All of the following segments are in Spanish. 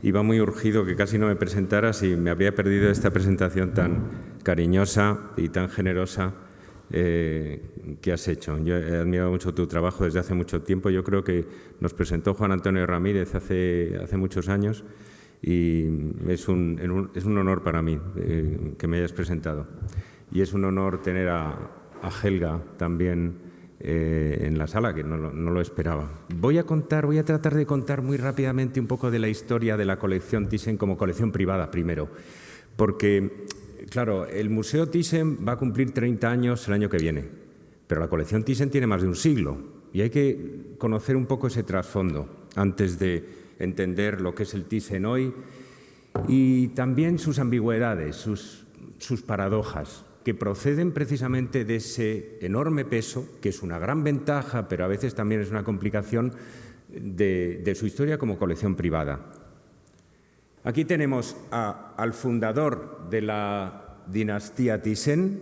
Iba muy urgido que casi no me presentaras y me había perdido esta presentación tan cariñosa y tan generosa que has hecho. Yo he admirado mucho tu trabajo desde hace mucho tiempo. Yo creo que nos presentó Juan Antonio Ramírez hace muchos años y es un honor para mí que me hayas presentado. Y es un honor tener a Helga también en la sala, que no lo esperaba. Voy a tratar de contar muy rápidamente un poco de la historia de la colección Thyssen como colección privada primero, porque, claro, el Museo Thyssen va a cumplir 30 años el año que viene, pero la colección Thyssen tiene más de un siglo y hay que conocer un poco ese trasfondo antes de entender lo que es el Thyssen hoy y también sus ambigüedades, sus paradojas, que proceden precisamente de ese enorme peso, que es una gran ventaja, pero a veces también es una complicación de su historia como colección privada. Aquí tenemos al fundador de la dinastía Thyssen,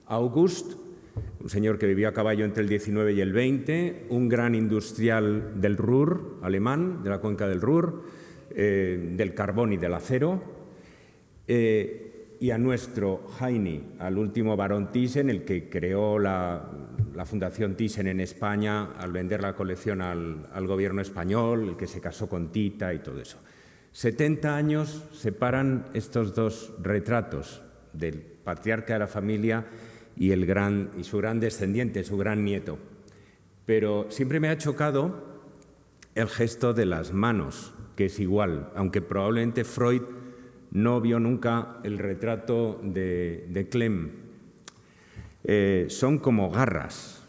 August, un señor que vivió a caballo entre el 19 y el 20, un gran industrial del Ruhr, alemán, de la cuenca del Ruhr, del carbón y del acero, y a nuestro Heini, al último barón Thyssen, el que creó la Fundación Thyssen en España al vender la colección al gobierno español, el que se casó con Tita y todo eso. 70 años separan estos dos retratos del patriarca de la familia y su gran descendiente, su gran nieto. Pero siempre me ha chocado el gesto de las manos, que es igual, aunque probablemente Freud no vio nunca el retrato de Klemm. Son como garras.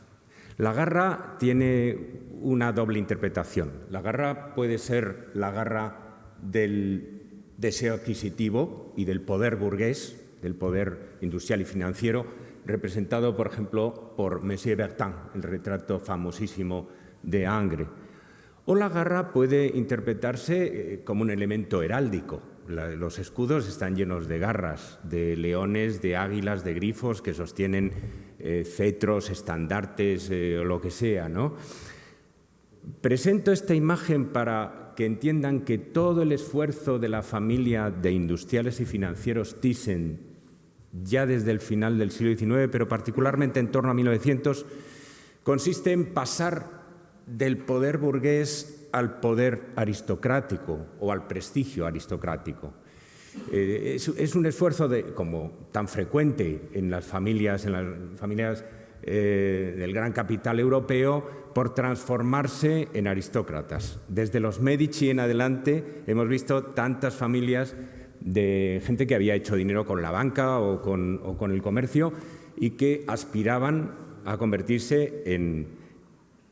La garra tiene una doble interpretación. La garra puede ser la garra del deseo adquisitivo y del poder burgués, del poder industrial y financiero, representado, por ejemplo, por Monsieur Bertin, el retrato famosísimo de Ingres. O la garra puede interpretarse como un elemento heráldico. Los escudos están llenos de garras, de leones, de águilas, de grifos que sostienen cetros, estandartes o lo que sea, ¿no? Presento esta imagen para que entiendan que todo el esfuerzo de la familia de industriales y financieros Thyssen, ya desde el final del siglo XIX, pero particularmente en torno a 1900, consiste en pasar del poder burgués al poder aristocrático o al prestigio aristocrático. Es un esfuerzo como tan frecuente en las familias del gran capital europeo por transformarse en aristócratas. Desde los Medici en adelante hemos visto tantas familias de gente que había hecho dinero con la banca o con el comercio y que aspiraban a convertirse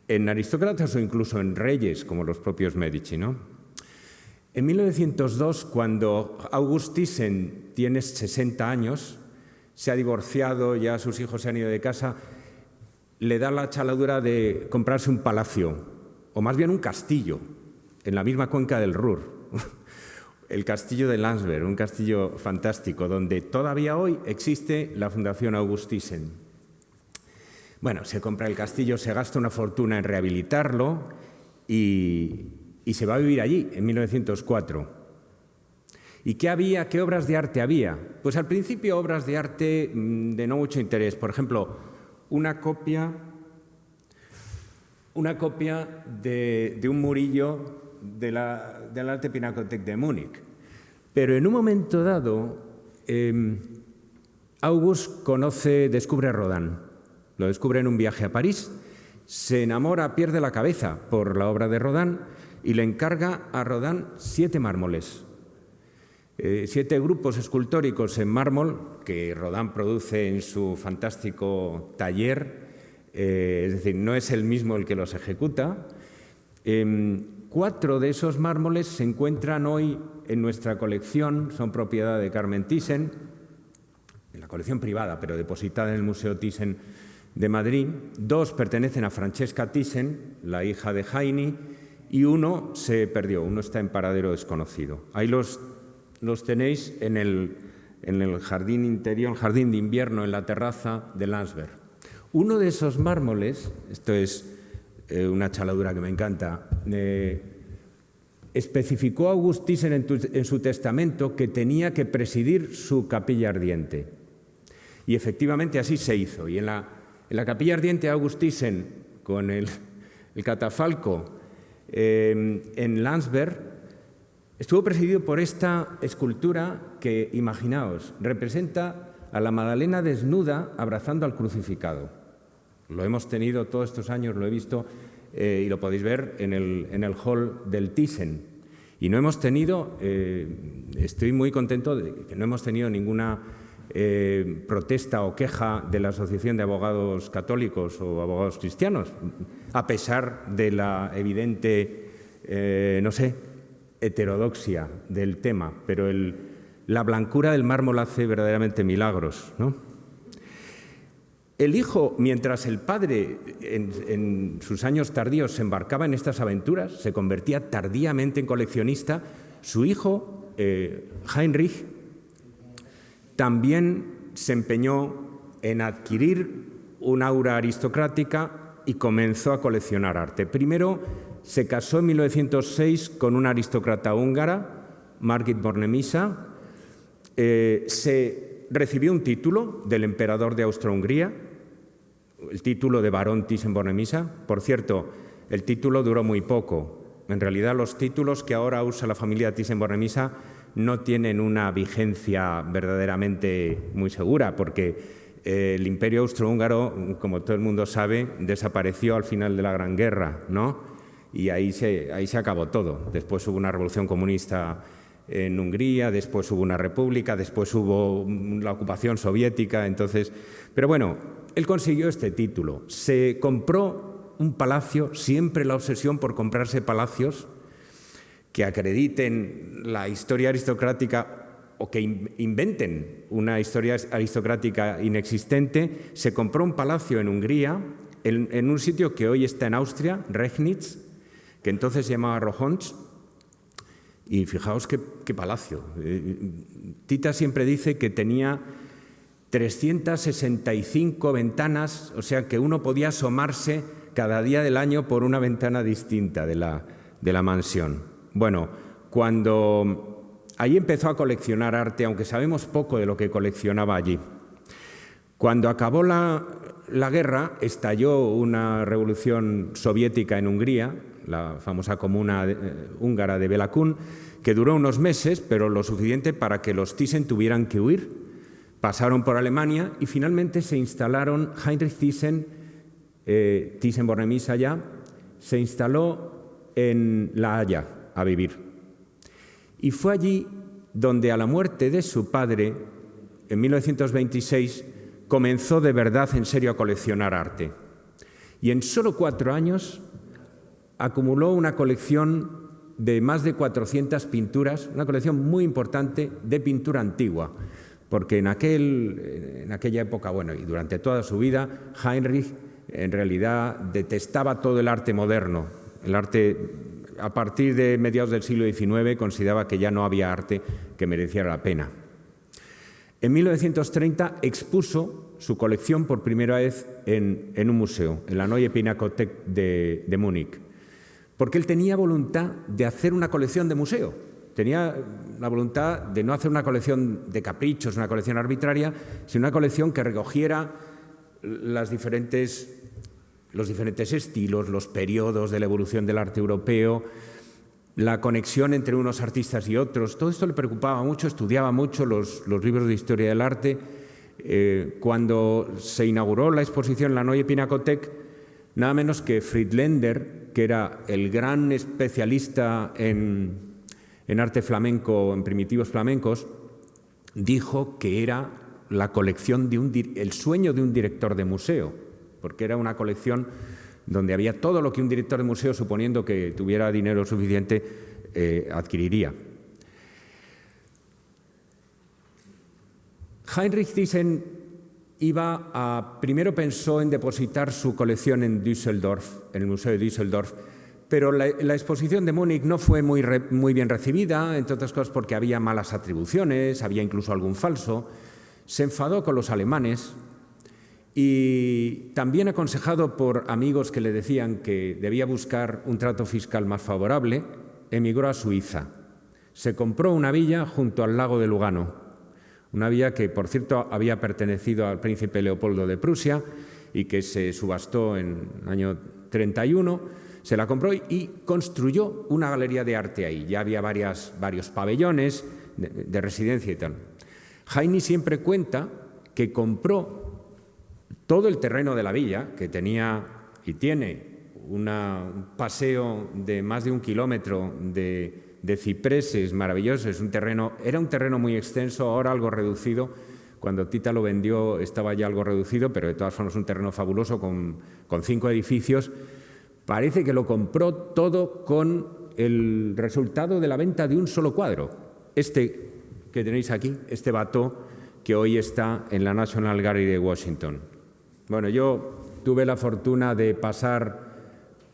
en aristócratas o incluso en reyes, como los propios Medici, ¿no? En 1902, cuando August Thyssen tiene 60 años, se ha divorciado, ya sus hijos se han ido de casa, le da la chaladura de comprarse un palacio, o más bien un castillo, en la misma cuenca del Ruhr, el castillo de Landsberg, un castillo fantástico, donde todavía hoy existe la Fundación August Thyssen. Bueno, se compra el castillo, se gasta una fortuna en rehabilitarlo y se va a vivir allí en 1904. ¿Y qué obras de arte había? Pues al principio obras de arte de no mucho interés. Por ejemplo, una copia de un murillo del Arte Pinakothek de Múnich. Pero en un momento dado, August descubre a Rodin. Lo descubre en un viaje a París, se enamora, pierde la cabeza por la obra de Rodin y le encarga a Rodin 7 mármoles, 7 grupos escultóricos en mármol que Rodin produce en su fantástico taller, es decir, no es el mismo el que los ejecuta. 4 de esos mármoles se encuentran hoy en nuestra colección, son propiedad de Carmen Thyssen, en la colección privada, pero depositada en el Museo Thyssen de Madrid. 2 pertenecen a Francesca Thyssen, la hija de Heini, y 1 se perdió, 1 está en paradero desconocido. Ahí los tenéis en el jardín interior, el jardín de invierno, en la terraza de Landsberg. Uno de esos mármoles, esto es una chaladura que me encanta, especificó August Thyssen en su testamento que tenía que presidir su capilla ardiente. Y efectivamente así se hizo. Y en la capilla ardiente de August Thyssen, con el catafalco en Landsberg, estuvo presidido por esta escultura que, imaginaos, representa a la Magdalena desnuda abrazando al crucificado. Lo hemos tenido todos estos años, lo he visto y lo podéis ver en el hall del Thyssen. Y no hemos tenido, estoy muy contento de que no hemos tenido ninguna protesta o queja de la Asociación de Abogados Católicos o Abogados Cristianos, a pesar de la evidente, no sé, heterodoxia del tema, pero la blancura del mármol hace verdaderamente milagros, ¿no? El hijo, mientras el padre en sus años tardíos se embarcaba en estas aventuras, se convertía tardíamente en coleccionista, su hijo, Heinrich, también se empeñó en adquirir un aura aristocrática y comenzó a coleccionar arte. Primero se casó en 1906 con una aristócrata húngara, Margit Bornemisza, se recibió un título del emperador de Austria-Hungría, el título de barón Thyssen-Bornemisza. Por cierto, el título duró muy poco. En realidad, los títulos que ahora usa la familia Thyssen-Bornemisza no tienen una vigencia verdaderamente muy segura, porque el imperio austrohúngaro, como todo el mundo sabe, desapareció al final de la Gran Guerra, ¿no? Y ahí se acabó todo. Después hubo una revolución comunista en Hungría, después hubo una república, después hubo la ocupación soviética, entonces... Pero bueno, él consiguió este título. Se compró un palacio, siempre la obsesión por comprarse palacios que acrediten la historia aristocrática o que inventen una historia aristocrática inexistente. Se compró un palacio en Hungría, en un sitio que hoy está en Austria, Regnitz, que entonces se llamaba Rohons. Y fijaos qué palacio. Tita siempre dice que tenía 365 ventanas, o sea que uno podía asomarse cada día del año por una ventana distinta de la mansión. Bueno, cuando ahí empezó a coleccionar arte, aunque sabemos poco de lo que coleccionaba allí. Cuando acabó la guerra, estalló una revolución soviética en Hungría, la famosa comuna húngara de Bela Kun, que duró unos meses, pero lo suficiente para que los Thyssen tuvieran que huir. Pasaron por Alemania y finalmente se instalaron, Heinrich Thyssen, Thyssen-Bornemisza ya, se instaló en La Haya a vivir. Y fue allí donde, a la muerte de su padre, en 1926, comenzó de verdad en serio a coleccionar arte. Y en solo 4 años acumuló una colección de más de 400 pinturas, una colección muy importante de pintura antigua, porque en aquella época, bueno, y durante toda su vida, Heinrich en realidad detestaba todo el arte moderno. El arte, a partir de mediados del siglo XIX, consideraba que ya no había arte que mereciera la pena. En 1930 expuso su colección por primera vez en un museo, en la Neue Pinakothek de Múnich, porque él tenía voluntad de hacer una colección de museo. Tenía la voluntad de no hacer una colección de caprichos, una colección arbitraria, sino una colección que recogiera los diferentes estilos, los periodos de la evolución del arte europeo, la conexión entre unos artistas y otros. Todo esto le preocupaba mucho, estudiaba mucho los libros de historia del arte. Cuando se inauguró la exposición en la Neue Pinakothek, nada menos que Friedländer, que era el gran especialista en arte flamenco, en primitivos flamencos, dijo que era la colección el sueño de un director de museo, porque era una colección donde había todo lo que un director de museo, suponiendo que tuviera dinero suficiente, adquiriría. Heinrich Thyssen primero pensó en depositar su colección en Düsseldorf, en el Museo de Düsseldorf, pero la exposición de Múnich no fue muy bien recibida, entre otras cosas porque había malas atribuciones, había incluso algún falso. Se enfadó con los alemanes y, también aconsejado por amigos que le decían que debía buscar un trato fiscal más favorable, emigró a Suiza. Se compró una villa junto al lago de Lugano, una villa que, por cierto, había pertenecido al príncipe Leopoldo de Prusia y que se subastó en el año 31. Se la compró y construyó una galería de arte ahí. Ya había varios pabellones de residencia y tal. Heine siempre cuenta que compró todo el terreno de la villa, que tenía y tiene un paseo de más de 1 kilómetro de cipreses maravillosos. Era un terreno muy extenso, ahora algo reducido. Cuando Tita lo vendió estaba ya algo reducido, pero de todas formas un terreno fabuloso con 5 edificios. Parece que lo compró todo con el resultado de la venta de un solo cuadro. Este que tenéis aquí, este Watteau, que hoy está en la National Gallery de Washington. Bueno, yo tuve la fortuna de pasar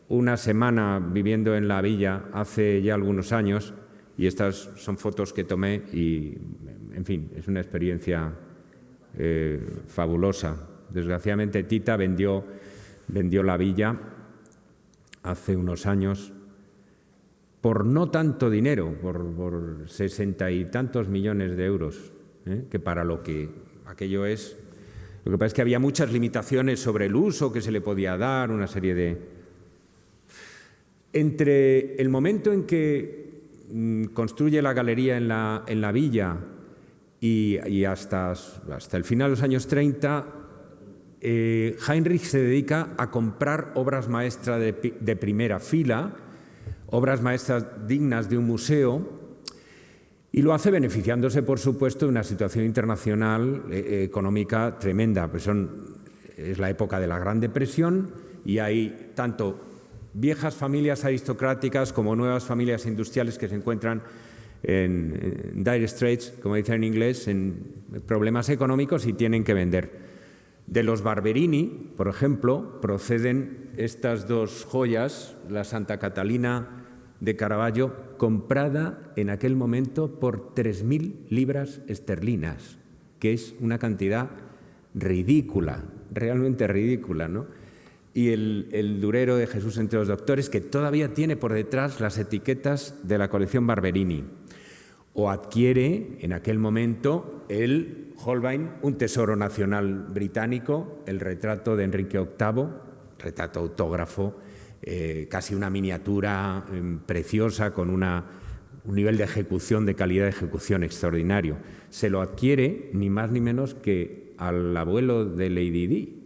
una semana viviendo en la villa hace ya algunos años y estas son fotos que tomé y, en fin, es una experiencia fabulosa. Desgraciadamente, Tita vendió la villa hace unos años por no tanto dinero, por 60 y tantos millones de euros, que para lo que aquello es. Lo que pasa es que había muchas limitaciones sobre el uso que se le podía dar, una serie de... Entre el momento en que construye la galería en la villa y hasta el final de los años 30, Heinrich se dedica a comprar obras maestras de primera fila, obras maestras dignas de un museo, y lo hace beneficiándose, por supuesto, de una situación internacional económica tremenda. Pues es la época de la Gran Depresión y hay tanto viejas familias aristocráticas como nuevas familias industriales que se encuentran en dire straits, como dicen en inglés, en problemas económicos y tienen que vender. De los Barberini, por ejemplo, proceden estas dos joyas, la Santa Catalina de Caravaggio, comprada en aquel momento por 3.000 libras esterlinas, que es una cantidad ridícula, realmente ridícula, ¿no? Y el Durero de Jesús entre los doctores, que todavía tiene por detrás las etiquetas de la colección Barberini. O adquiere en aquel momento el Holbein, un tesoro nacional británico, el retrato de Enrique VIII, retrato autógrafo, casi una miniatura preciosa con un nivel de ejecución, de calidad de ejecución extraordinario. Se lo adquiere ni más ni menos que al abuelo de Lady Di,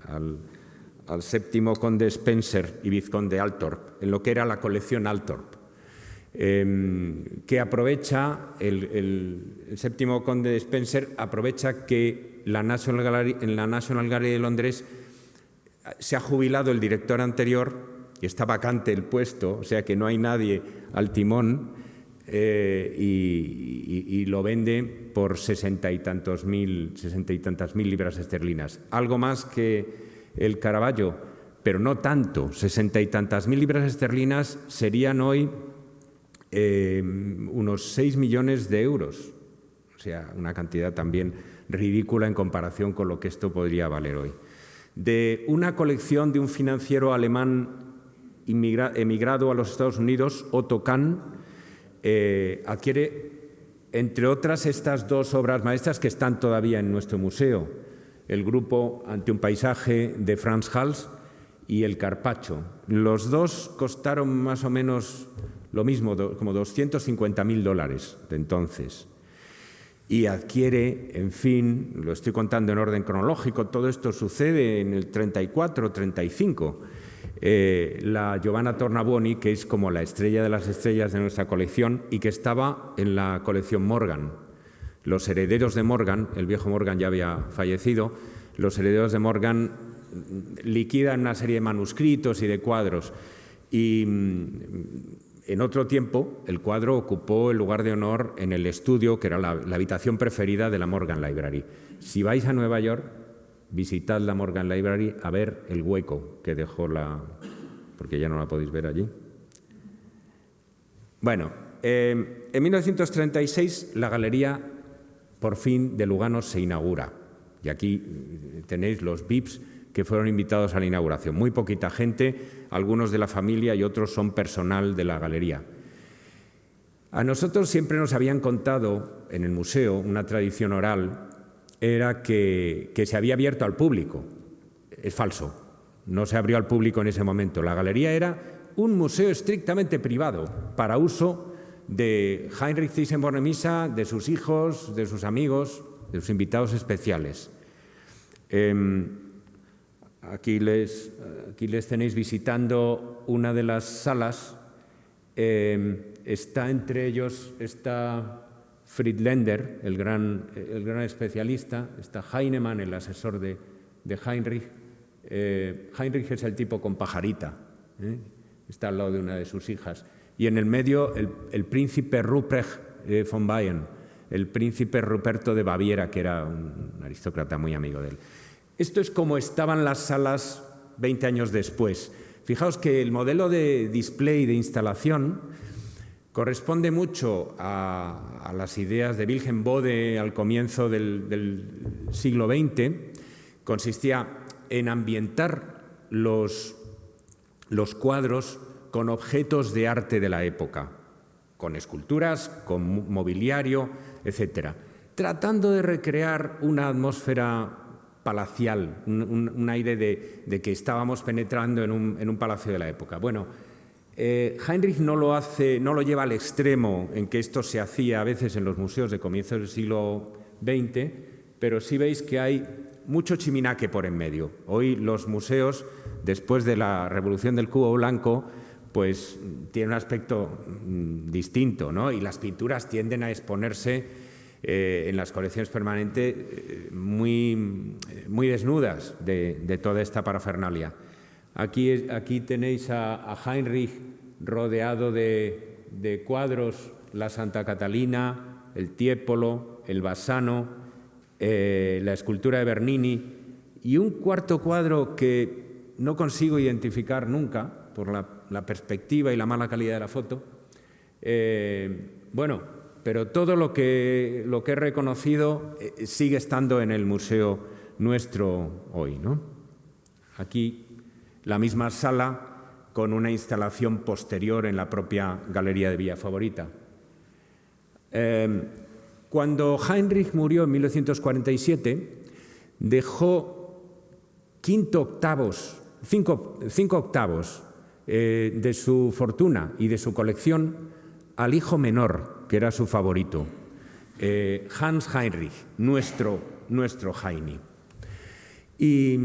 al séptimo conde Spencer y vizconde Althorp, en lo que era la colección Althorp, que aprovecha, el séptimo conde Spencer aprovecha que en la National Gallery de Londres se ha jubilado el director anterior y está vacante el puesto, o sea que no hay nadie al timón, y lo vende por 60 y tantas mil libras esterlinas. Algo más que el Caravaggio, pero no tanto. 60 y tantas mil libras esterlinas serían hoy unos 6 millones de euros. O sea, una cantidad también ridícula en comparación con lo que esto podría valer hoy. De una colección de un financiero alemán emigrado a los Estados Unidos, Otto Kahn, adquiere, entre otras, estas dos obras maestras que están todavía en nuestro museo: el grupo Ante un paisaje de Franz Hals y el Carpaccio. Los dos costaron más o menos lo mismo, como $250.000 de entonces. Y adquiere, en fin, lo estoy contando en orden cronológico, todo esto sucede en el 34, 35, la Giovanna Tornabuoni, que es como la estrella de las estrellas de nuestra colección y que estaba en la colección Morgan. Los herederos de Morgan, el viejo Morgan ya había fallecido, los herederos de Morgan liquidan una serie de manuscritos y de cuadros. Y en otro tiempo, el cuadro ocupó el lugar de honor en el estudio, que era la habitación preferida de la Morgan Library. Si vais a Nueva York, visitad la Morgan Library a ver el hueco que dejó porque ya no la podéis ver allí. Bueno, en 1936 la galería, por fin, de Lugano se inaugura. Y aquí tenéis los VIPs que fueron invitados a la inauguración. Muy poquita gente, algunos de la familia y otros son personal de la galería. A nosotros siempre nos habían contado en el museo, una tradición oral, era que se había abierto al público. Es falso, no se abrió al público en ese momento. La galería era un museo estrictamente privado para uso de Heinrich Thyssen-Bornemisza, de sus hijos, de sus amigos, de sus invitados especiales. Aquí les tenéis visitando una de las salas. Está entre ellos Friedländer, el gran especialista, está Heinemann, el asesor de Heinrich. Heinrich es el tipo con pajarita, está al lado de una de sus hijas. Y en el medio el príncipe Ruprecht von Bayern, el príncipe Ruperto de Baviera, que era un aristócrata muy amigo de él. Esto es como estaban las salas 20 años después. Fijaos que el modelo de display, de instalación, corresponde mucho a las ideas de Wilhelm Bode al comienzo del siglo XX. Consistía en ambientar los cuadros con objetos de arte de la época, con esculturas, con mobiliario, etc., tratando de recrear una atmósfera palacial, un aire de que estábamos penetrando en un palacio de la época. Bueno, Heinrich no lo lleva al extremo en que esto se hacía a veces en los museos de comienzos del siglo XX, pero sí veis que hay mucho chiminaque por en medio. Hoy los museos, después de la revolución del cubo blanco, pues tienen un aspecto distinto, ¿no? Y las pinturas tienden a exponerse en las colecciones permanentes muy desnudas de toda esta parafernalia. Aquí tenéis a Heinrich rodeado de cuadros, la Santa Catalina, el Tiepolo, el Bassano, la escultura de Bernini y un cuarto cuadro que no consigo identificar nunca por la perspectiva y la mala calidad de la foto. Pero todo lo que he reconocido sigue estando en el museo nuestro hoy, ¿no? Aquí la misma sala con una instalación posterior en la propia Galería de Villa Favorita. Cuando Heinrich murió en 1947, dejó 5 octavos de su fortuna y de su colección al hijo menor, que era su favorito, Hans Heinrich, nuestro Heini. Y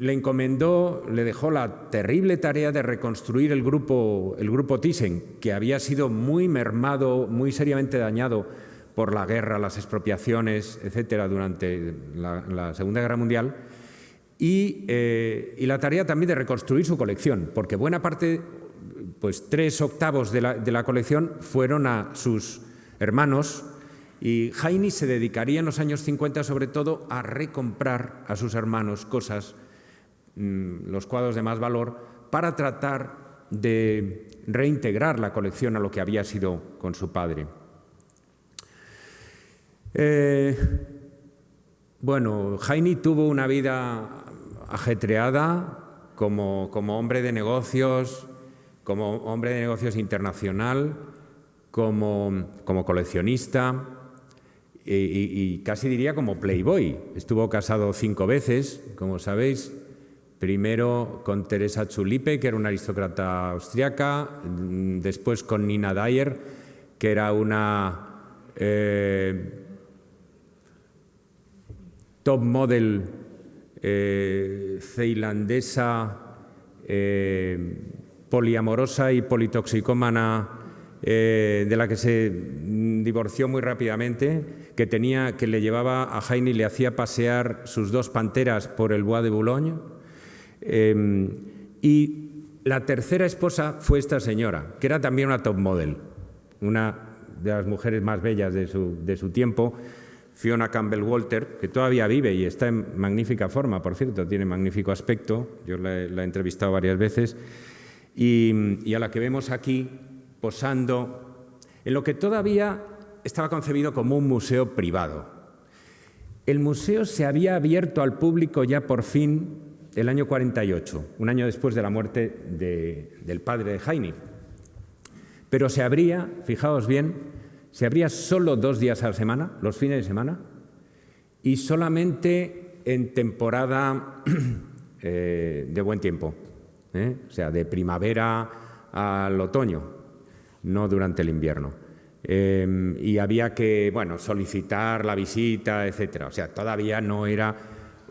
le dejó la terrible tarea de reconstruir el grupo Thyssen, que había sido muy mermado, muy seriamente dañado por la guerra, las expropiaciones, etcétera, durante la Segunda Guerra Mundial, y la tarea también de reconstruir su colección, porque buena parte, pues 3 octavos de la colección fueron a sus hermanos, y Heini se dedicaría en los años 50 sobre todo a recomprar a sus hermanos cosas, los cuadros de más valor, para tratar de reintegrar la colección a lo que había sido con su padre. Heini tuvo una vida ajetreada como hombre de negocios, internacional, como coleccionista y casi diría como playboy. Estuvo casado 5 veces, como sabéis, primero con Teresa Zulippe, que era una aristócrata austriaca, después con Nina Dyer, que era una top model ceilandesa, poliamorosa y politoxicómana, de la que se divorció muy rápidamente, que le llevaba a Heini, le hacía pasear sus 2 panteras por el Bois de Boulogne. Y la tercera esposa fue esta señora, que era también una top model, una de las mujeres más bellas de su tiempo, Fiona Campbell Walter, que todavía vive y está en magnífica forma, por cierto, tiene magnífico aspecto, yo la he entrevistado varias veces, y a la que vemos aquí posando en lo que todavía estaba concebido como un museo privado. El museo se había abierto al público ya por fin el año 48, un año después de la muerte del padre de Heine. Pero se abría, fijaos bien, se abría solo 2 días a la semana, los fines de semana, y solamente en temporada de buen tiempo, o sea, de primavera al otoño, no durante el invierno. Y había que, bueno, solicitar la visita, etcétera. O sea, todavía no era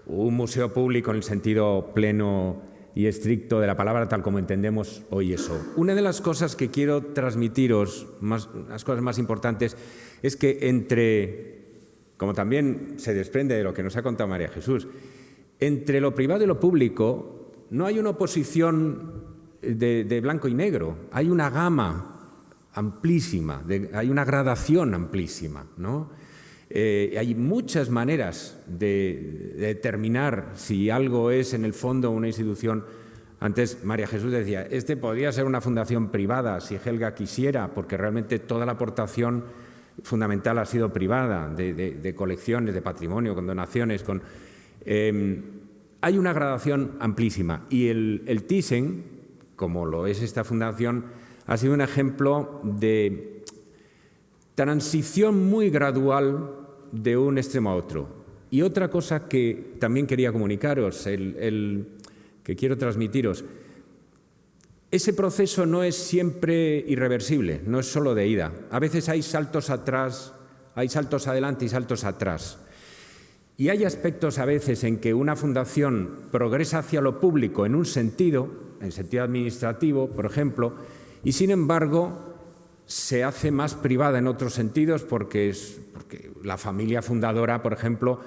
un museo público en el sentido pleno y estricto de la palabra, tal como entendemos hoy eso. Una de las cosas que quiero transmitiros, las cosas más importantes, es que como también se desprende de lo que nos ha contado María Jesús, entre lo privado y lo público no hay una oposición de blanco y negro, hay una gama amplísima, hay una gradación amplísima, ¿no? Hay muchas maneras de determinar si algo es en el fondo una institución. Antes María Jesús decía, podría ser una fundación privada si Helga quisiera, porque realmente toda la aportación fundamental ha sido privada, de colecciones, de patrimonio, con donaciones. Hay una gradación amplísima y el Thyssen, como lo es esta fundación, ha sido un ejemplo de transición muy gradual de un extremo a otro. Y otra cosa que también quería comunicaros, que quiero transmitiros, ese proceso no es siempre irreversible, no es solo de ida. A veces hay saltos atrás, hay saltos adelante y saltos atrás. Y hay aspectos a veces en que una fundación progresa hacia lo público en un sentido, en sentido administrativo, por ejemplo, y sin embargo se hace más privada en otros sentidos porque la familia fundadora, por ejemplo,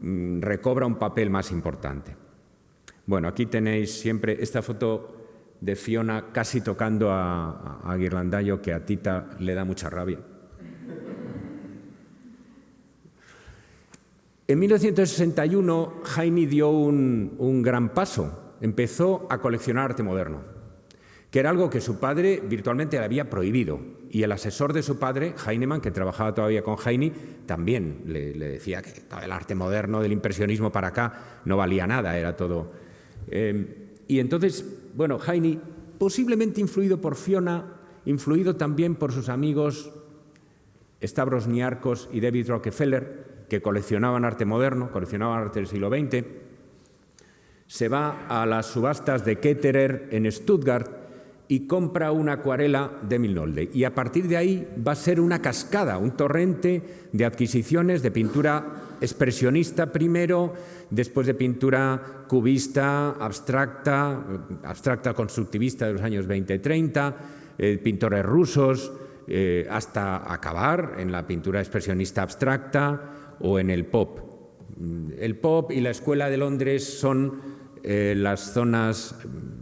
recobra un papel más importante. Bueno, aquí tenéis siempre esta foto de Fiona casi tocando a Ghirlandaio, que a Tita le da mucha rabia. En 1961, Heine dio un gran paso. Empezó a coleccionar arte moderno, que era algo que su padre virtualmente le había prohibido. Y el asesor de su padre, Heinemann, que trabajaba todavía con Heine, también le decía que el arte moderno del impresionismo para acá no valía nada, era todo. Y entonces, bueno, Heine, posiblemente influido por Fiona, influido también por sus amigos Stavros Niarchos y David Rockefeller, que coleccionaban arte moderno, coleccionaban arte del siglo XX, se va a las subastas de Ketterer en Stuttgart y compra una acuarela de Emil Nolde. Y a partir de ahí va a ser una cascada, un torrente de adquisiciones de pintura expresionista primero, después de pintura cubista, abstracta constructivista de los años 20-30, pintores rusos, hasta acabar en la pintura expresionista abstracta o en el pop. El pop y la Escuela de Londres son las zonas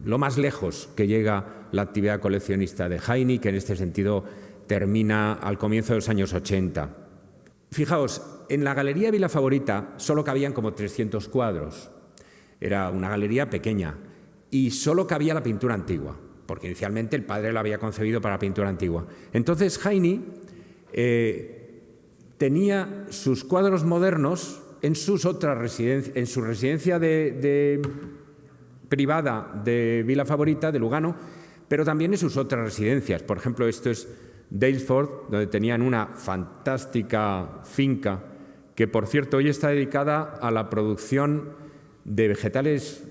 lo más lejos que llega la actividad coleccionista de Heine, que en este sentido termina al comienzo de los años 80. Fijaos, en la Galería Vila Favorita solo cabían como 300 cuadros. Era una galería pequeña y solo cabía la pintura antigua, porque inicialmente el padre la había concebido para pintura antigua. Entonces Heine tenía sus cuadros modernos en su residencia privada de Vila Favorita, de Lugano, pero también en sus otras residencias. Por ejemplo, esto es Daylesford, donde tenían una fantástica finca que, por cierto, hoy está dedicada a la producción de vegetales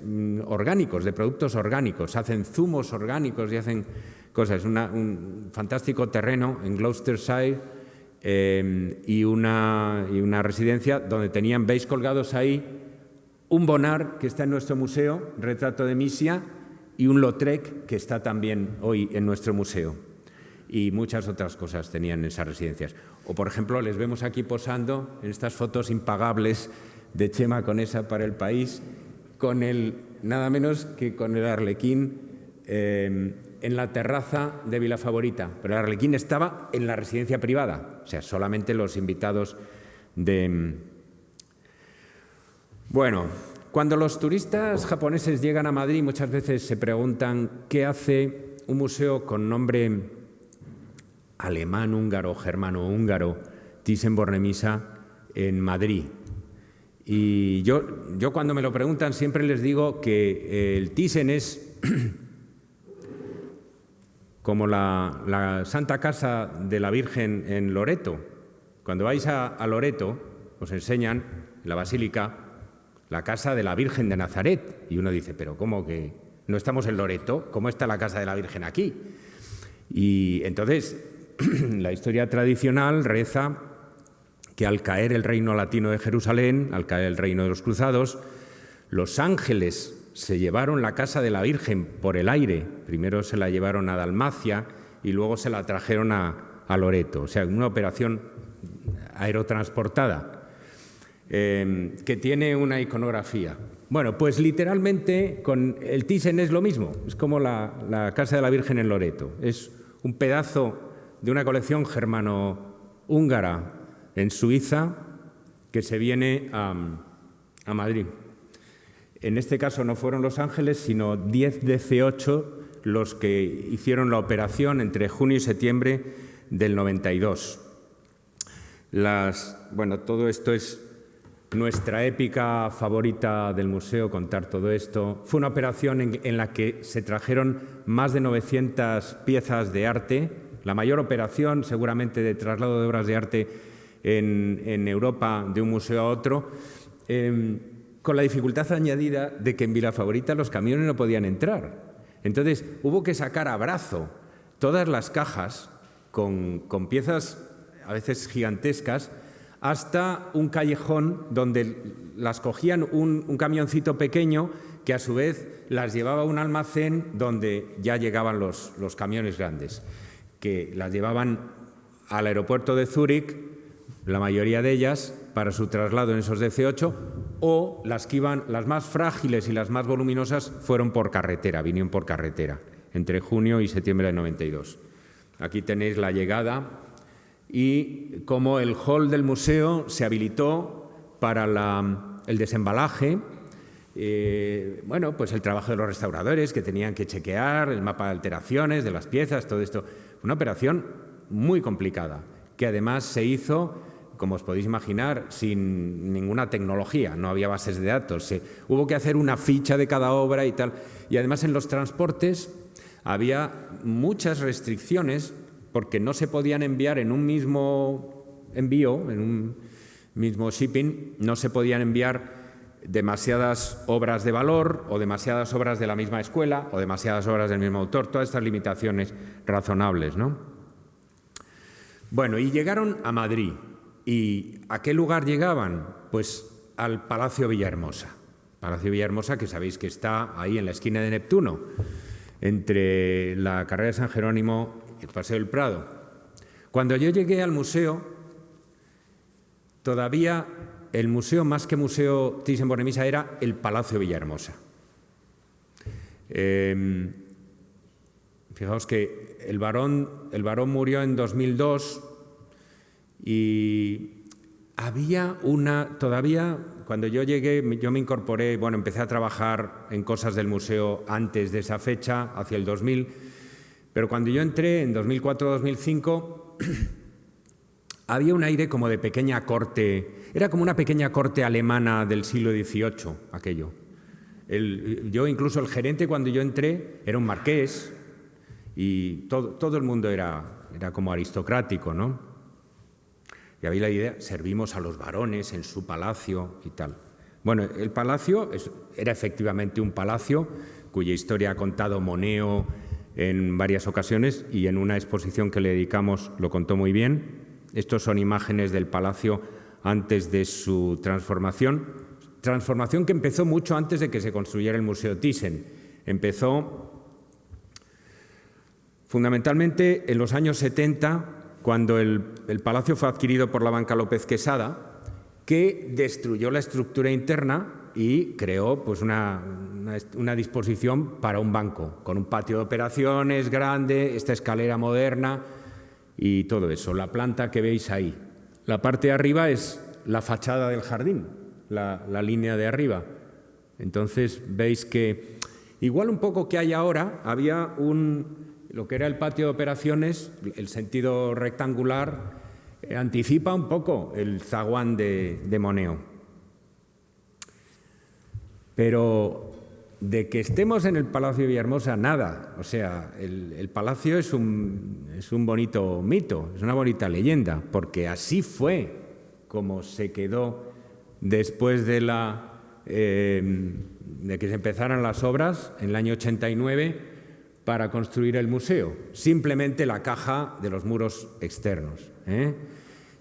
orgánicos, de productos orgánicos. Hacen zumos orgánicos y hacen cosas. Un fantástico terreno en Gloucestershire y una residencia donde tenían, veis colgados ahí, un Bonnard que está en nuestro museo, retrato de Misia, y un Lautrec que está también hoy en nuestro museo. Y muchas otras cosas tenían en esas residencias. O, por ejemplo, les vemos aquí posando en estas fotos impagables de Chema Conesa para El País, con nada menos que con el Arlequín en la terraza de Vila Favorita. Pero el Arlequín estaba en la residencia privada, o sea, solamente los invitados de... Bueno, cuando los turistas japoneses llegan a Madrid, muchas veces se preguntan qué hace un museo con nombre alemán, húngaro, germano-húngaro, Thyssen-Bornemisza, en Madrid. Y yo cuando me lo preguntan siempre les digo que el Thyssen es como la Santa Casa de la Virgen en Loreto. Cuando vais a Loreto os enseñan en la basílica la casa de la Virgen de Nazaret. Y uno dice, pero ¿cómo que no estamos en Loreto? ¿Cómo está la casa de la Virgen aquí? Y entonces la historia tradicional reza que al caer el reino latino de Jerusalén, al caer el reino de los cruzados, los ángeles se llevaron la casa de la Virgen por el aire. Primero se la llevaron a Dalmacia y luego se la trajeron a Loreto. O sea, una operación aerotransportada que tiene una iconografía. Bueno, pues literalmente con el Thyssen es lo mismo. Es como la casa de la Virgen en Loreto. Es un pedazo de una colección germano-húngara en Suiza que se viene a Madrid. En este caso no fueron Los Ángeles, sino 10 DC-8 los que hicieron la operación entre junio y septiembre del 92. Bueno, todo esto es nuestra épica favorita del museo, contar todo esto. Fue una operación en la que se trajeron más de 900 piezas de arte, la mayor operación seguramente de traslado de obras de arte en Europa de un museo a otro, con la dificultad añadida de que en Vila Favorita los camiones no podían entrar. Entonces hubo que sacar a brazo todas las cajas con piezas a veces gigantescas hasta un callejón donde las cogían un camioncito pequeño que a su vez las llevaba a un almacén donde ya llegaban los camiones grandes, que las llevaban al aeropuerto de Zúrich, la mayoría de ellas, para su traslado en esos DC-8, o las que iban, las más frágiles y las más voluminosas, fueron por carretera, vinieron por carretera, entre junio y septiembre del 92. Aquí tenéis la llegada y cómo el hall del museo se habilitó para el desembalaje, bueno, pues el trabajo de los restauradores que tenían que chequear el mapa de alteraciones de las piezas, todo esto. Una operación muy complicada, que además se hizo, como os podéis imaginar, sin ninguna tecnología, no había bases de datos. Hubo que hacer una ficha de cada obra y tal. Y además en los transportes había muchas restricciones porque no se podían enviar en un mismo envío, en un mismo shipping, no se podían enviar demasiadas obras de valor o demasiadas obras de la misma escuela o demasiadas obras del mismo autor, todas estas limitaciones razonables, ¿no? Bueno, y llegaron a Madrid. ¿Y a qué lugar llegaban? Pues al Palacio Villahermosa. Palacio Villahermosa, que sabéis que está ahí en la esquina de Neptuno, entre la carrera de San Jerónimo y el Paseo del Prado. Cuando yo llegué al museo, todavía el museo, más que Museo Thyssen-Bornemisza, era el Palacio Villahermosa. Fijaos que el barón murió en 2002 y había todavía, cuando yo llegué, yo me incorporé, bueno, empecé a trabajar en cosas del museo antes de esa fecha, hacia el 2000, pero cuando yo entré en 2004-2005, había un aire como de pequeña corte, era como una pequeña corte alemana del siglo XVIII, aquello. Yo, incluso el gerente, cuando yo entré, era un marqués y todo el mundo era como aristocrático, ¿no? Y había la idea, servimos a los varones en su palacio y tal. Bueno, el palacio era efectivamente un palacio cuya historia ha contado Moneo en varias ocasiones y en una exposición que le dedicamos lo contó muy bien. Estos son imágenes del palacio antes de su transformación que empezó mucho antes de que se construyera el Museo Thyssen. Empezó fundamentalmente en los años 70, cuando el palacio fue adquirido por la Banca López Quesada, que destruyó la estructura interna y creó pues, una disposición para un banco, con un patio de operaciones grande, esta escalera moderna y todo eso. La planta que veis ahí. La parte de arriba es la fachada del jardín, la línea de arriba. Entonces veis que, igual un poco que hay ahora, había lo que era el patio de operaciones, el sentido rectangular, anticipa un poco el zaguán de Moneo. Pero de que estemos en el Palacio de Villahermosa, nada. O sea, el palacio es un bonito mito, es una bonita leyenda, porque así fue como se quedó después de que se empezaran las obras en el año 89 para construir el museo. Simplemente la caja de los muros externos, ¿eh?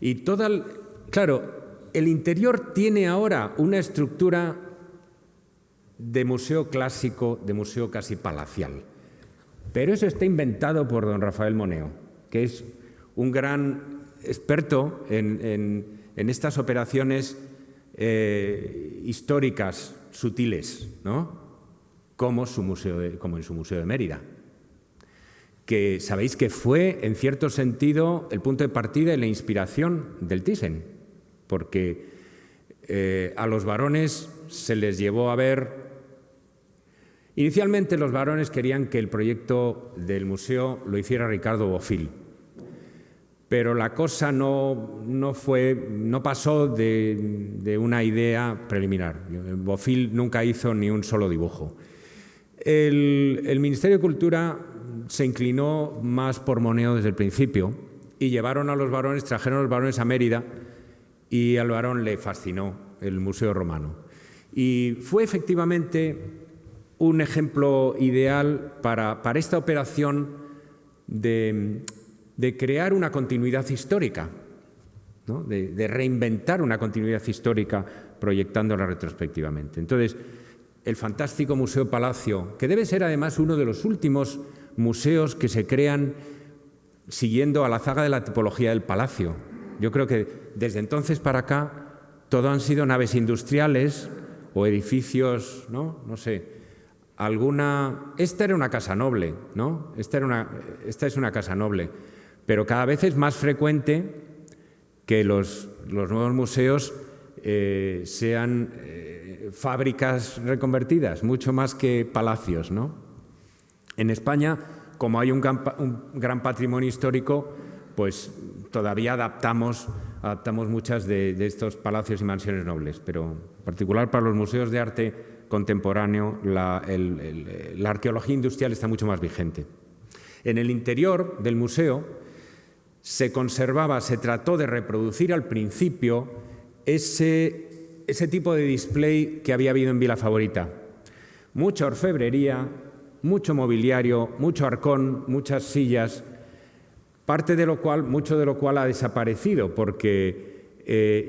Y claro, el interior tiene ahora una estructura de museo clásico, de museo casi palacial. Pero eso está inventado por don Rafael Moneo, que es un gran experto en estas operaciones históricas sutiles, ¿no? Como en su Museo de Mérida, que sabéis que fue, en cierto sentido, el punto de partida y la inspiración del Thyssen, porque a los varones se les llevó a ver. Inicialmente los varones querían que el proyecto del museo lo hiciera Ricardo Bofill, pero la cosa no pasó de una idea preliminar. Bofill nunca hizo ni un solo dibujo. El Ministerio de Cultura se inclinó más por Moneo desde el principio y trajeron a los varones a Mérida, y al varón le fascinó el Museo Romano. Y fue efectivamente un ejemplo ideal para esta operación de crear una continuidad histórica, ¿no? de reinventar una continuidad histórica proyectándola retrospectivamente. Entonces, el fantástico Museo Palacio, que debe ser además uno de los últimos museos que se crean siguiendo a la zaga de la tipología del palacio. Yo creo que desde entonces para acá todo han sido naves industriales o edificios, no sé. Esta era una casa noble, ¿no? Esta es una casa noble, pero cada vez es más frecuente que los nuevos museos sean fábricas reconvertidas, mucho más que palacios, ¿no? En España, como hay un gran patrimonio histórico, pues todavía adaptamos muchas de estos palacios y mansiones nobles, pero en particular para los museos de arte contemporáneo, la arqueología industrial está mucho más vigente. En el interior del museo se trató de reproducir al principio ese tipo de display que había habido en Vila Favorita. Mucha orfebrería, mucho mobiliario, mucho arcón, muchas sillas, mucho de lo cual ha desaparecido porque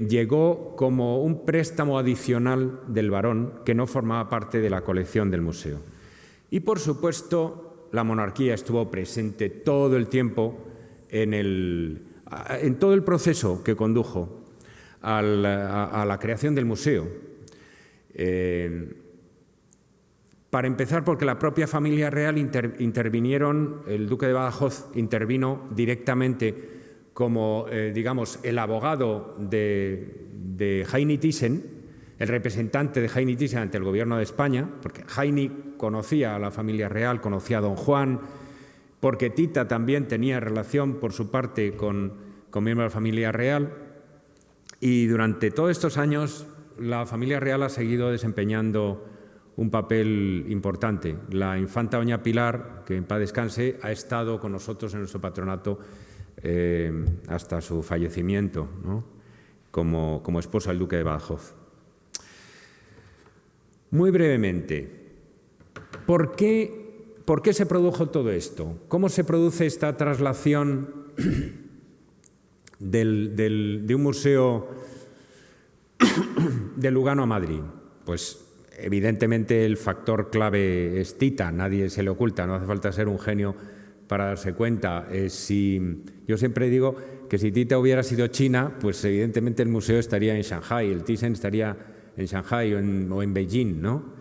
llegó como un préstamo adicional del barón que no formaba parte de la colección del museo. Y, por supuesto, la monarquía estuvo presente todo el tiempo en todo el proceso que condujo a la creación del museo. Para empezar, porque la propia familia real intervinieron, el duque de Badajoz intervino directamente como, digamos, el abogado de Heini Thyssen, el representante de Heini Thyssen ante el gobierno de España, porque Heini conocía a la familia real, conocía a don Juan, porque Tita también tenía relación, por su parte, con miembros de la familia real, y durante todos estos años la familia real ha seguido desempeñando un papel importante. La infanta doña Pilar, que en paz descanse, ha estado con nosotros en nuestro patronato hasta su fallecimiento, ¿no? como esposa del duque de Badajoz. Muy brevemente, ¿por qué se produjo todo esto? ¿Cómo se produce esta traslación de un museo de Lugano a Madrid? Pues evidentemente el factor clave es Tita, nadie se le oculta, no hace falta ser un genio para darse cuenta. Yo siempre digo que si Tita hubiera sido China, pues evidentemente el museo estaría en Shanghái, el Thyssen estaría en Shanghái o en Beijing, ¿no?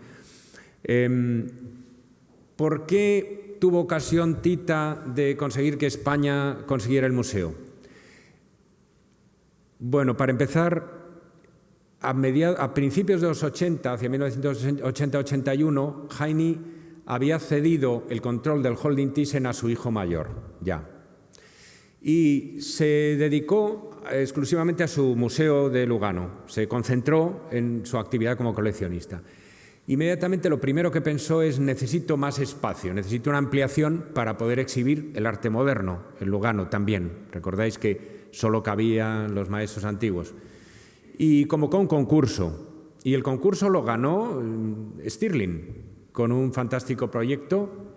¿Por qué tuvo ocasión Tita de conseguir que España consiguiera el museo? Bueno, para empezar, a principios de los 80, hacia 1980-81, Heini había cedido el control del holding Thyssen a su hijo mayor, ya. Y se dedicó exclusivamente a su museo de Lugano, se concentró en su actividad como coleccionista. Inmediatamente lo primero que pensó es: necesito más espacio, necesito una ampliación para poder exhibir el arte moderno, en Lugano también. Recordáis que solo cabían los maestros antiguos. Y convocó un concurso, y el concurso lo ganó Stirling, con un fantástico proyecto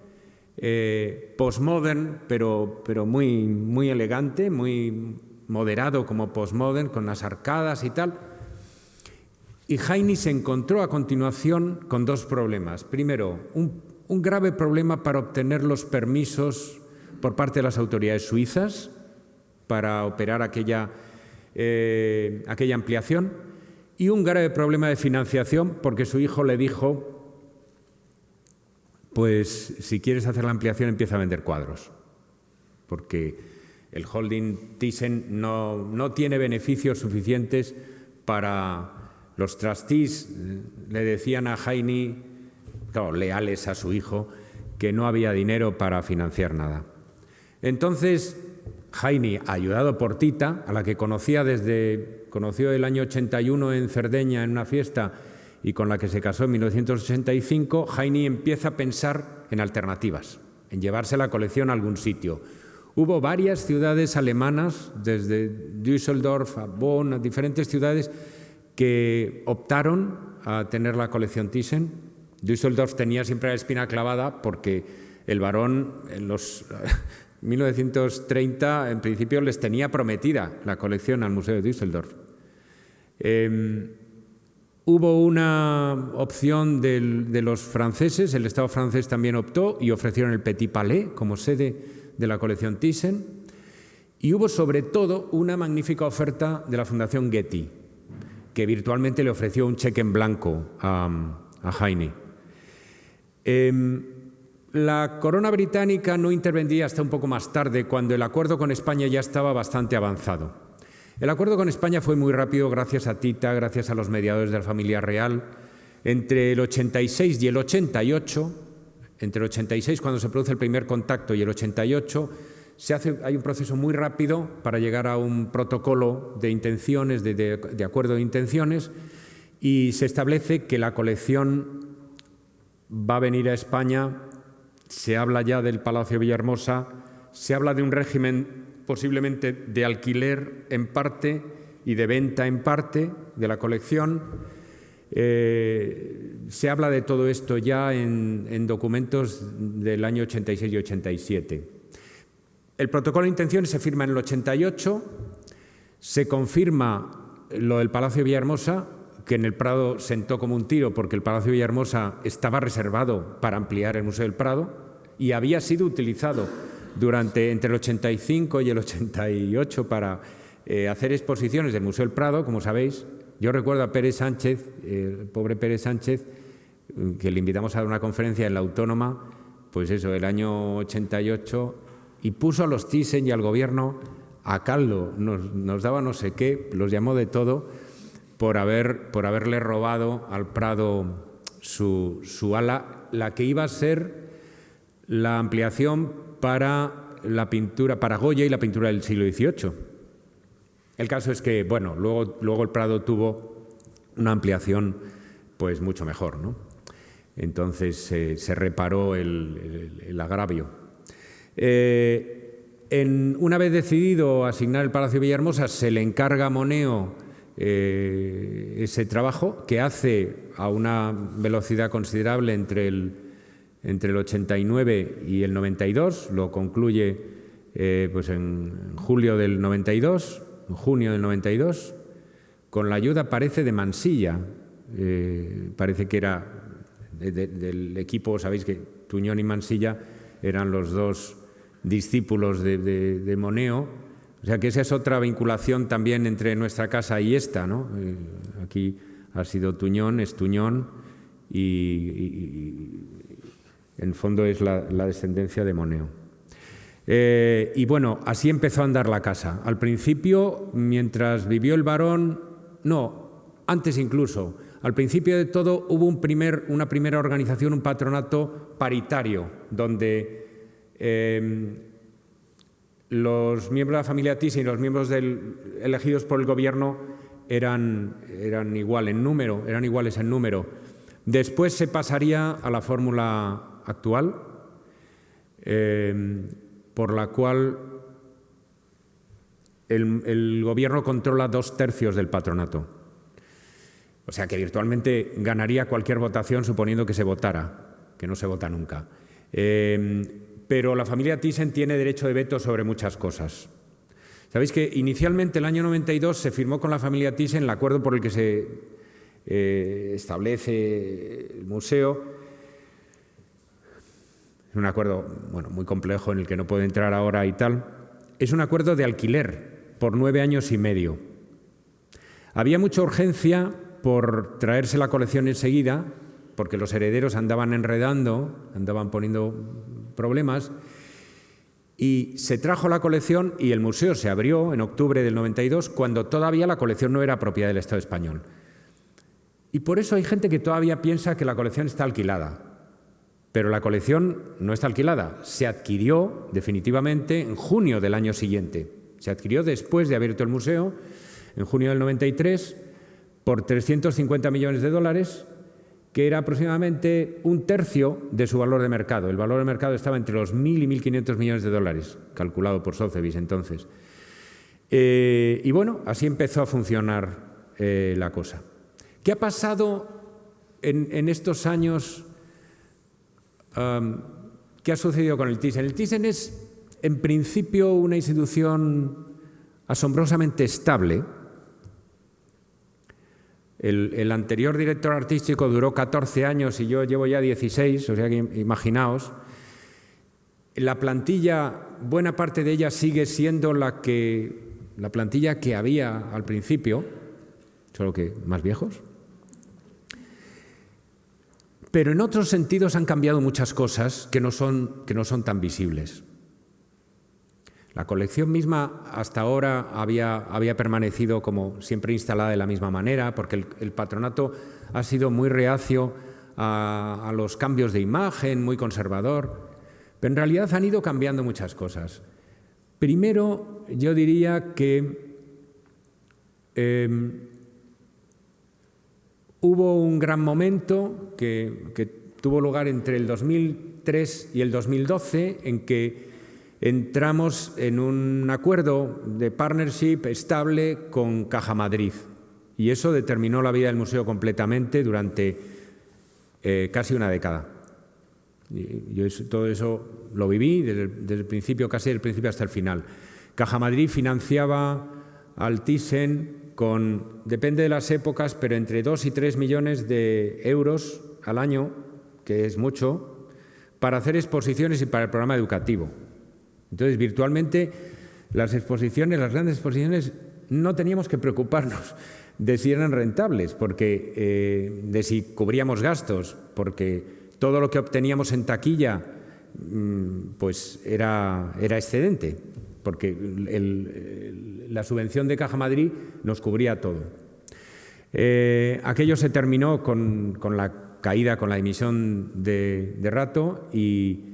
postmodern, pero muy, muy elegante, muy moderado como postmodern, con las arcadas y tal. Y Heine se encontró a continuación con dos problemas. Primero, un grave problema para obtener los permisos por parte de las autoridades suizas para operar aquella ampliación, y un grave problema de financiación, porque su hijo le dijo: pues si quieres hacer la ampliación, empieza a vender cuadros, porque el holding Thyssen no tiene beneficios suficientes para... Los trustees le decían a Heine, claro, leales a su hijo, que no había dinero para financiar nada. Entonces, Heine, ayudado por Tita, a la que conoció el año 81 en Cerdeña en una fiesta y con la que se casó en 1985, Heine empieza a pensar en alternativas, en llevarse la colección a algún sitio. Hubo varias ciudades alemanas, desde Düsseldorf a Bonn, a diferentes ciudades, que optaron a tener la colección Thyssen. Düsseldorf tenía siempre la espina clavada porque el barón en los 1930 en principio les tenía prometida la colección al Museo de Düsseldorf. Hubo una opción de los franceses, el Estado francés también optó y ofrecieron el Petit Palais como sede de la colección Thyssen, y hubo sobre todo una magnífica oferta de la Fundación Getty, que virtualmente le ofreció un cheque en blanco a Heine. La corona británica no intervendría hasta un poco más tarde, cuando el acuerdo con España ya estaba bastante avanzado. El acuerdo con España fue muy rápido gracias a Tita, gracias a los mediadores de la familia real. Entre el 86 y el 88, entre el 86 cuando se produce el primer contacto y el 88, hay un proceso muy rápido para llegar a un protocolo de intenciones, de acuerdo de intenciones, y se establece que la colección va a venir a España. Se habla ya del Palacio Villahermosa, se habla de un régimen posiblemente de alquiler en parte y de venta en parte de la colección. Se habla de todo esto ya en documentos del año 86 y 87. El protocolo de intenciones se firma en el 88, se confirma lo del Palacio Villahermosa, que en el Prado sentó como un tiro, porque el Palacio Villahermosa estaba reservado para ampliar el Museo del Prado y había sido utilizado entre el 85 y el 88 para hacer exposiciones del Museo del Prado, como sabéis. Yo recuerdo a Pérez Sánchez, el pobre Pérez Sánchez, que le invitamos a dar una conferencia en la Autónoma, pues eso, el año 88, y puso a los Thyssen y al gobierno a caldo, nos daba no sé qué, los llamó de todo por haberle robado al Prado su ala, la que iba a ser la ampliación para la pintura, para Goya y la pintura del siglo XVIII. El caso es que, bueno, luego el Prado tuvo una ampliación pues mucho mejor, ¿no? Entonces se reparó el agravio. Una vez decidido asignar el Palacio Villahermosa, se le encarga a Moneo ese trabajo, que hace a una velocidad considerable entre el 89 y el 92, lo concluye pues en julio del 92, en junio del 92, con la ayuda, parece, de Mansilla, parece que era del equipo. Sabéis que Tuñón y Mansilla eran los dos discípulos de Moneo, o sea que esa es otra vinculación también entre nuestra casa y esta, ¿no? Aquí ha sido Tuñón, es Tuñón, y en el fondo es la descendencia de Moneo. Y bueno, así empezó a andar la casa. Al principio, mientras vivió el barón, antes incluso, al principio de todo hubo una primera organización, un patronato paritario, donde los miembros de la familia Thyssen y los miembros elegidos por el gobierno eran iguales en número, Después se pasaría a la fórmula actual, por la cual el gobierno controla 2/3 del patronato. O sea que virtualmente ganaría cualquier votación suponiendo que se votara, que no se vota nunca. Pero la familia Thyssen tiene derecho de veto sobre muchas cosas. Sabéis que inicialmente, el año 92, se firmó con la familia Thyssen el acuerdo por el que se establece el museo. Es un acuerdo, bueno, muy complejo en el que no puedo entrar ahora y tal. Es un acuerdo de alquiler por 9 años y medio. Había mucha urgencia por traerse la colección enseguida, porque los herederos andaban enredando, andaban poniendo problemas, y se trajo la colección y el museo se abrió en octubre del 92, cuando todavía la colección no era propiedad del Estado español. Y por eso hay gente que todavía piensa que la colección está alquilada. Pero la colección no está alquilada, se adquirió definitivamente en junio del año siguiente. Se adquirió después de abierto el museo, en junio del 93, por 350 millones de dólares, que era aproximadamente 1/3 de su valor de mercado. El valor de mercado estaba entre los 1.000 y 1.500 millones de dólares, calculado por Sotheby's entonces. Y bueno, así empezó a funcionar la cosa. ¿Qué ha pasado en estos años? ¿Qué ha sucedido con el Thyssen? El Thyssen es, en principio, una institución asombrosamente estable. El anterior director artístico duró 14 años y yo llevo ya 16, o sea que imaginaos. La plantilla, buena parte de ella sigue siendo la plantilla que había al principio, solo que más viejos. Pero en otros sentidos han cambiado muchas cosas que no son tan visibles. La colección misma hasta ahora había permanecido como siempre instalada de la misma manera, porque el patronato ha sido muy reacio a los cambios de imagen, muy conservador, pero en realidad han ido cambiando muchas cosas. Primero, yo diría que hubo un gran momento que tuvo lugar entre el 2003 y el 2012 en que entramos en un acuerdo de partnership estable con Caja Madrid y eso determinó la vida del museo completamente durante casi una década. Yo todo eso lo viví desde el principio, casi del principio hasta el final. Caja Madrid financiaba al Thyssen con, depende de las épocas, pero entre 2 y 3 millones de euros al año, que es mucho, para hacer exposiciones y para el programa educativo. Entonces, virtualmente, las grandes exposiciones, no teníamos que preocuparnos de si eran rentables, de si cubríamos gastos, porque todo lo que obteníamos en taquilla pues era excedente, porque la subvención de Caja Madrid nos cubría todo. Aquello se terminó con la caída, con la dimisión de Rato y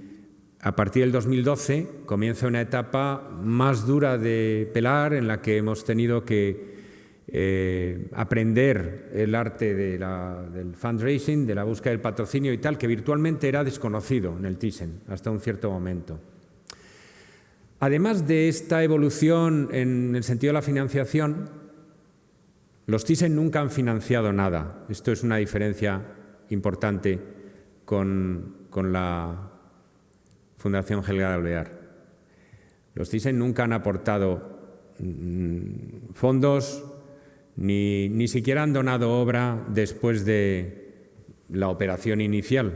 a partir del 2012 comienza una etapa más dura de pelar en la que hemos tenido que aprender el arte del fundraising, de la búsqueda del patrocinio y tal, que virtualmente era desconocido en el Thyssen hasta un cierto momento. Además de esta evolución en el sentido de la financiación, los Thyssen nunca han financiado nada. Esto es una diferencia importante con la Fundación Helga de Alvear. Los Thyssen nunca han aportado fondos, ni siquiera han donado obra después de la operación inicial.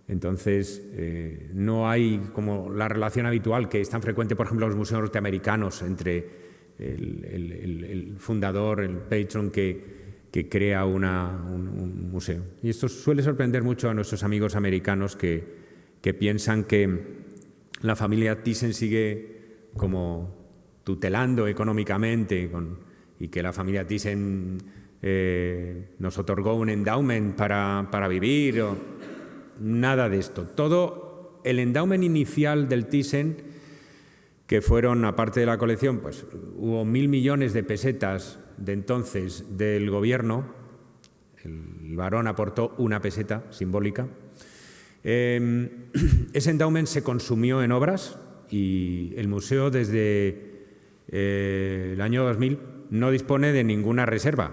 Entonces, no hay como la relación habitual que es tan frecuente, por ejemplo, en los museos norteamericanos entre el fundador, el patron que crea un museo. Y esto suele sorprender mucho a nuestros amigos americanos que piensan que la familia Thyssen sigue como tutelando económicamente y que la familia Thyssen nos otorgó un endowment para vivir. Nada de esto. Todo el endowment inicial del Thyssen, que fueron, aparte de la colección, pues hubo 1.000 millones de pesetas de entonces del gobierno, el barón aportó 1 peseta simbólica. Ese endowment se consumió en obras y el museo desde el año 2000 no dispone de ninguna reserva,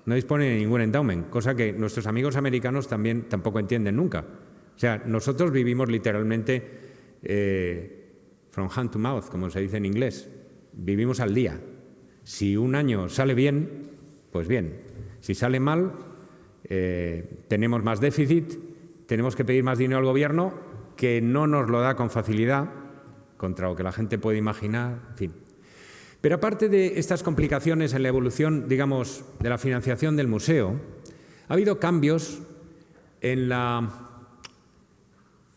no dispone de ningún endowment, cosa que nuestros amigos americanos tampoco entienden nunca. O sea, nosotros vivimos literalmente from hand to mouth, como se dice en inglés. Vivimos al día. Si un año sale bien, pues bien. Si sale mal, tenemos más déficit, tenemos que pedir más dinero al gobierno, que no nos lo da con facilidad, contra lo que la gente puede imaginar, en fin. Pero aparte de estas complicaciones en la evolución, digamos, de la financiación del museo, ha habido cambios en la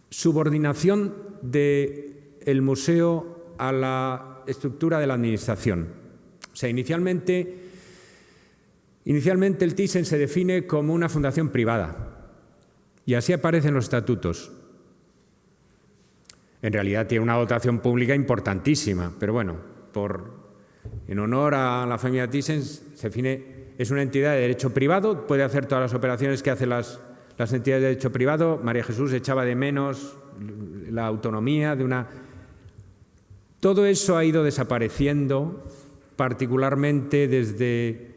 subordinación del museo a la estructura de la administración. O sea, inicialmente el Thyssen se define como una fundación privada y así aparece en los estatutos. En realidad tiene una dotación pública importantísima, pero bueno, en honor a la familia Thyssen se define, es una entidad de derecho privado, puede hacer todas las operaciones que hacen las entidades de derecho privado. María Jesús echaba de menos la autonomía de una... Todo eso ha ido desapareciendo, particularmente desde,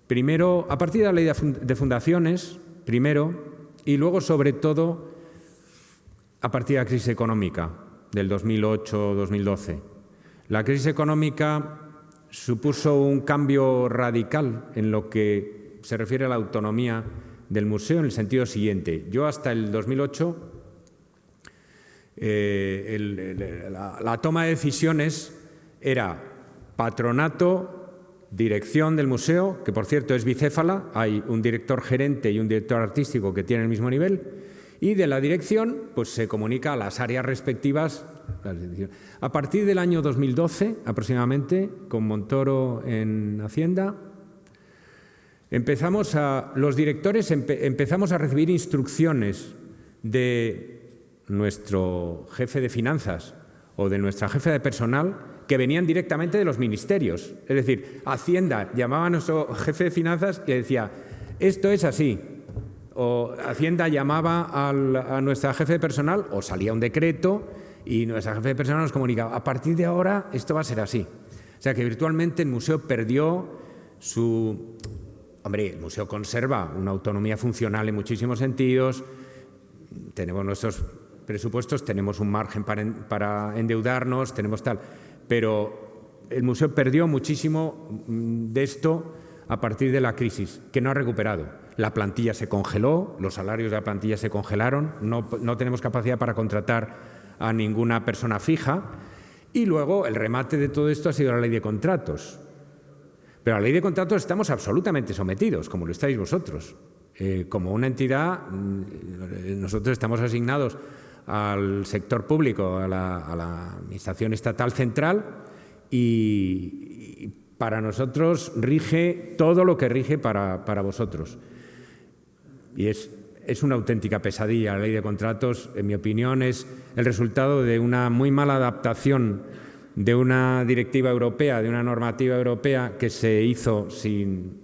primero, a partir de la ley de fundaciones, primero, y luego, sobre todo, a partir de la crisis económica del 2008-2012. La crisis económica supuso un cambio radical en lo que se refiere a la autonomía del museo en el sentido siguiente. Yo hasta el 2008, la toma de decisiones era patronato, dirección del museo, que por cierto es bicéfala, hay un director gerente y un director artístico que tienen el mismo nivel, y de la dirección pues se comunica a las áreas respectivas. A partir del año 2012 aproximadamente, con Montoro en Hacienda, los directores empezamos a recibir instrucciones de nuestro jefe de finanzas o de nuestra jefe de personal que venían directamente de los ministerios. Es decir, Hacienda llamaba a nuestro jefe de finanzas y le decía, esto es así. O Hacienda llamaba a nuestra jefe de personal o salía un decreto y nuestra jefe de personal nos comunicaba, a partir de ahora esto va a ser así. O sea que virtualmente el museo perdió su... Hombre, el museo conserva una autonomía funcional en muchísimos sentidos, tenemos nuestros presupuestos, tenemos un margen para endeudarnos, tenemos tal, pero el museo perdió muchísimo de esto a partir de la crisis, que no ha recuperado. La plantilla se congeló, los salarios de la plantilla se congelaron, no tenemos capacidad para contratar a ninguna persona fija y luego el remate de todo esto ha sido la ley de contratos. Pero a la ley de contratos estamos absolutamente sometidos, como lo estáis vosotros. Como una entidad, nosotros estamos asignados al sector público, a la Administración Estatal Central y para nosotros rige todo lo que rige para vosotros. Y es una auténtica pesadilla. La ley de contratos, en mi opinión, es el resultado de una muy mala adaptación de una directiva europea, de una normativa europea que se hizo sin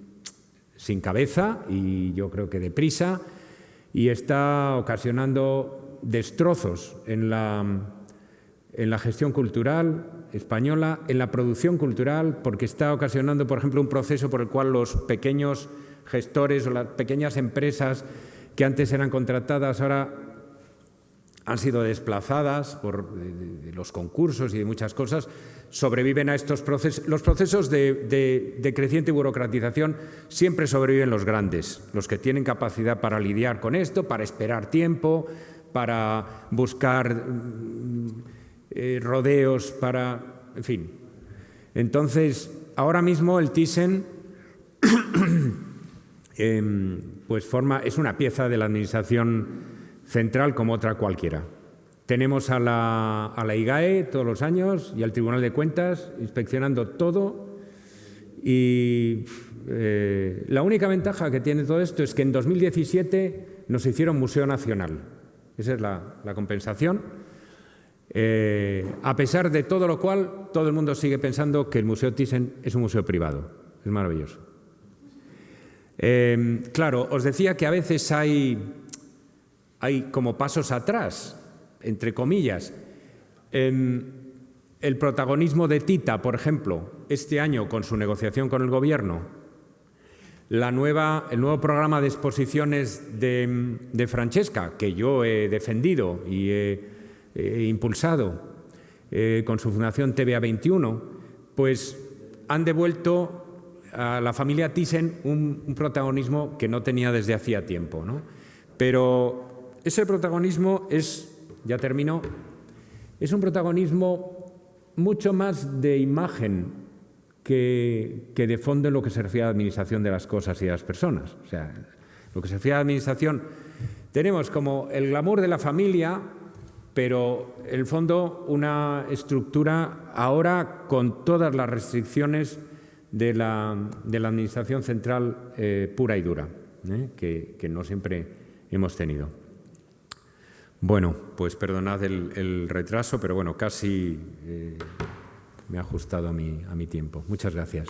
cabeza y yo creo que deprisa y está ocasionando destrozos en la gestión cultural española, en la producción cultural, porque está ocasionando, por ejemplo, un proceso por el cual los pequeños gestores o las pequeñas empresas que antes eran contratadas ahora han sido desplazadas por los concursos y de muchas cosas, sobreviven a estos procesos. Los procesos de creciente burocratización siempre sobreviven los grandes, los que tienen capacidad para lidiar con esto, para esperar tiempo, para buscar rodeos, en fin. Entonces, ahora mismo el Thyssen pues es una pieza de la administración central como otra cualquiera. Tenemos a la IGAE todos los años y al Tribunal de Cuentas inspeccionando todo y la única ventaja que tiene todo esto es que en 2017 nos hicieron Museo Nacional. Esa es la compensación. A pesar de todo lo cual, todo el mundo sigue pensando que el Museo Thyssen es un museo privado. Es maravilloso. Claro, os decía que a veces hay como pasos atrás, entre comillas. El protagonismo de Tita, por ejemplo, este año con su negociación con el Gobierno, el nuevo programa de exposiciones de Francesca, que yo he defendido y he impulsado con su fundación TVA21, pues han devuelto a la familia Thyssen un protagonismo que no tenía desde hacía tiempo, ¿no? Pero ese protagonismo ya terminó, es un protagonismo mucho más de imagen que de fondo en lo que se refiere a la administración de las cosas y de las personas. O sea, lo que se refiere a la administración, tenemos como el glamour de la familia, pero en el fondo una estructura ahora con todas las restricciones de la administración central pura y dura, que no siempre hemos tenido. Bueno, pues perdonad el retraso, pero bueno, casi me he ajustado a mi tiempo. Muchas gracias.